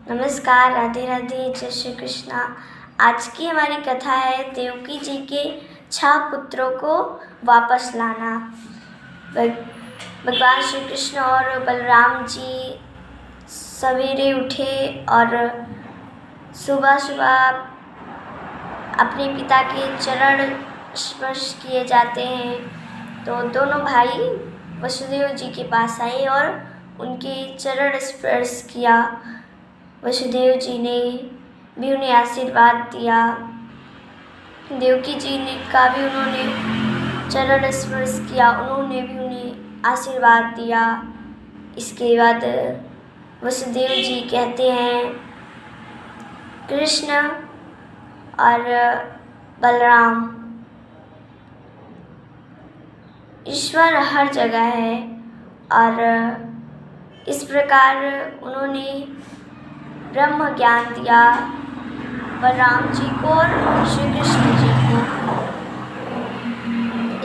नमस्कार, राधे राधे, जय श्री कृष्णा। आज की हमारी कथा है देवकी जी के 6 पुत्रों को वापस लाना। भगवान श्री कृष्ण और बलराम जी सवेरे उठे और सुबह सुबह अपने पिता के चरण स्पर्श किए जाते हैं, तो दोनों भाई वसुदेव जी के पास आए और उनके चरण स्पर्श किया। वसुदेव जी ने भी उन्हें आशीर्वाद दिया। देवकी जी ने उन्होंने चरण स्पर्श किया, उन्होंने भी उन्हें आशीर्वाद दिया। इसके बाद वसुदेव जी कहते हैं, कृष्ण और बलराम, ईश्वर हर जगह है। और इस प्रकार उन्होंने ब्रह्म ज्ञान दिया बलराम जी को और श्री कृष्ण जी को।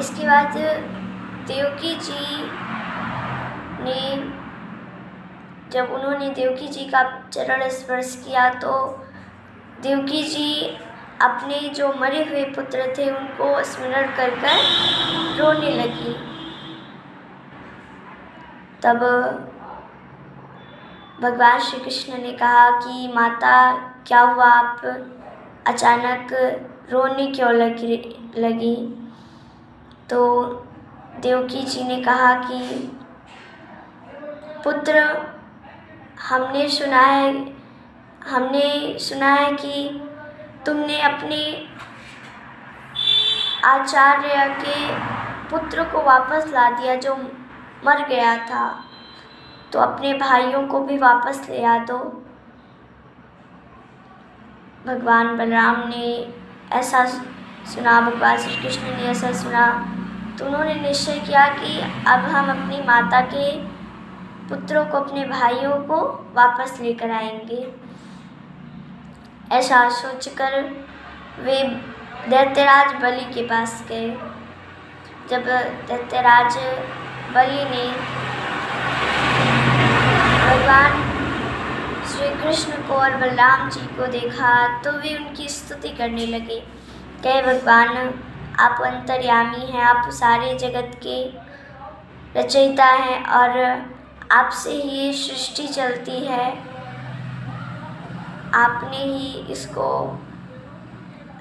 इसके बाद देवकी जी ने जब उन्होंने देवकी जी का चरण स्पर्श किया तो देवकी जी अपने जो मरे हुए पुत्र थे उनको स्मरण कर रोने लगी। तब भगवान श्री कृष्ण ने कहा कि माता, क्या हुआ, आप अचानक रोने क्यों लगी? तो देवकी जी ने कहा कि पुत्र, हमने सुना है कि तुमने अपने आचार्य के पुत्र को वापस ला दिया जो मर गया था, तो अपने भाइयों को भी वापस ले आ दो। भगवान बलराम ने ऐसा सुना, भगवान श्री कृष्ण ने ऐसा सुना, तो उन्होंने निश्चय किया कि अब हम अपनी माता के पुत्रों को, अपने भाइयों को वापस लेकर आएंगे। ऐसा सोचकर वे दैत्यराज बलि के पास गए। जब दैत्यराज बलि ने भगवान श्री कृष्ण को और बलराम जी को देखा तो वे उनकी स्तुति करने लगे। कहे, भगवान, आप अंतर्यामी हैं, आप सारे जगत के रचयिता हैं और आपसे ही ये सृष्टि चलती है। आपने ही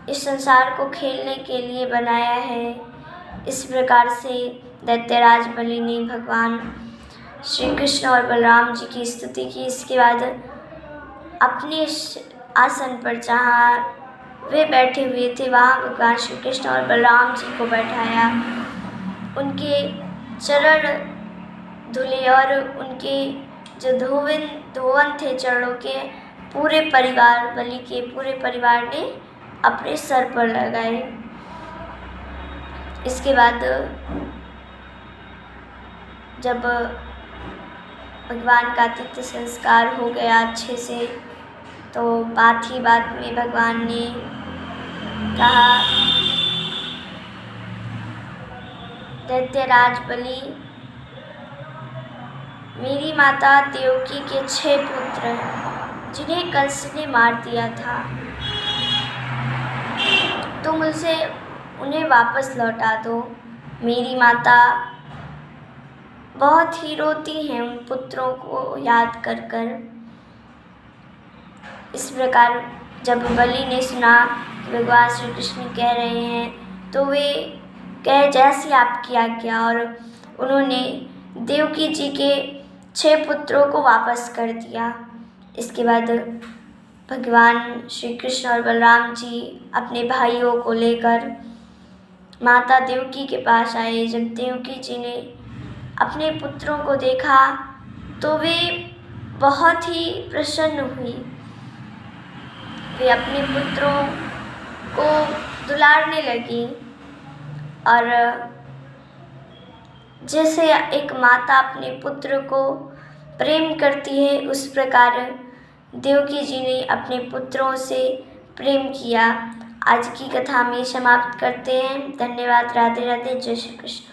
इस संसार को खेलने के लिए बनाया है। इस प्रकार से दैत्यराज बलि ने भगवान श्री कृष्ण और बलराम जी की स्तुति की। इसके बाद अपने आसन पर जहाँ वे बैठे हुए थे वहाँ भगवान श्री कृष्ण और बलराम जी को बैठाया, उनके चरण धुले और उनके जो धोवन थे चरणों के, पूरे परिवार, बलि के पूरे परिवार ने अपने सर पर लगाए। इसके बाद जब भगवान का तीर्थ संस्कार हो गया अच्छे से, तो बात ही बात में भगवान ने कहा, दैत्यराज बलि, मेरी माता देवकी के 6 पुत्र हैं जिन्हें कंस ने मार दिया था, तुम उन्हें वापस लौटा दो। मेरी माता बहुत ही रोती हैं उन पुत्रों को याद कर कर। इस प्रकार जब बलि ने सुना कि भगवान श्री कृष्ण कह रहे हैं, तो वे कहे, जैसी आपकी आज्ञा, और उन्होंने देवकी जी के 6 पुत्रों को वापस कर दिया। इसके बाद भगवान श्री कृष्ण और बलराम जी अपने भाइयों को लेकर माता देवकी के पास आए। जब देवकी जी ने अपने पुत्रों को देखा तो वे बहुत ही प्रसन्न हुई। वे अपने पुत्रों को दुलारने लगी और जैसे एक माता अपने पुत्र को प्रेम करती है, उस प्रकार देवकी जी ने अपने पुत्रों से प्रेम किया। आज की कथा में समाप्त करते हैं। धन्यवाद। राधे राधे, जय श्री कृष्ण।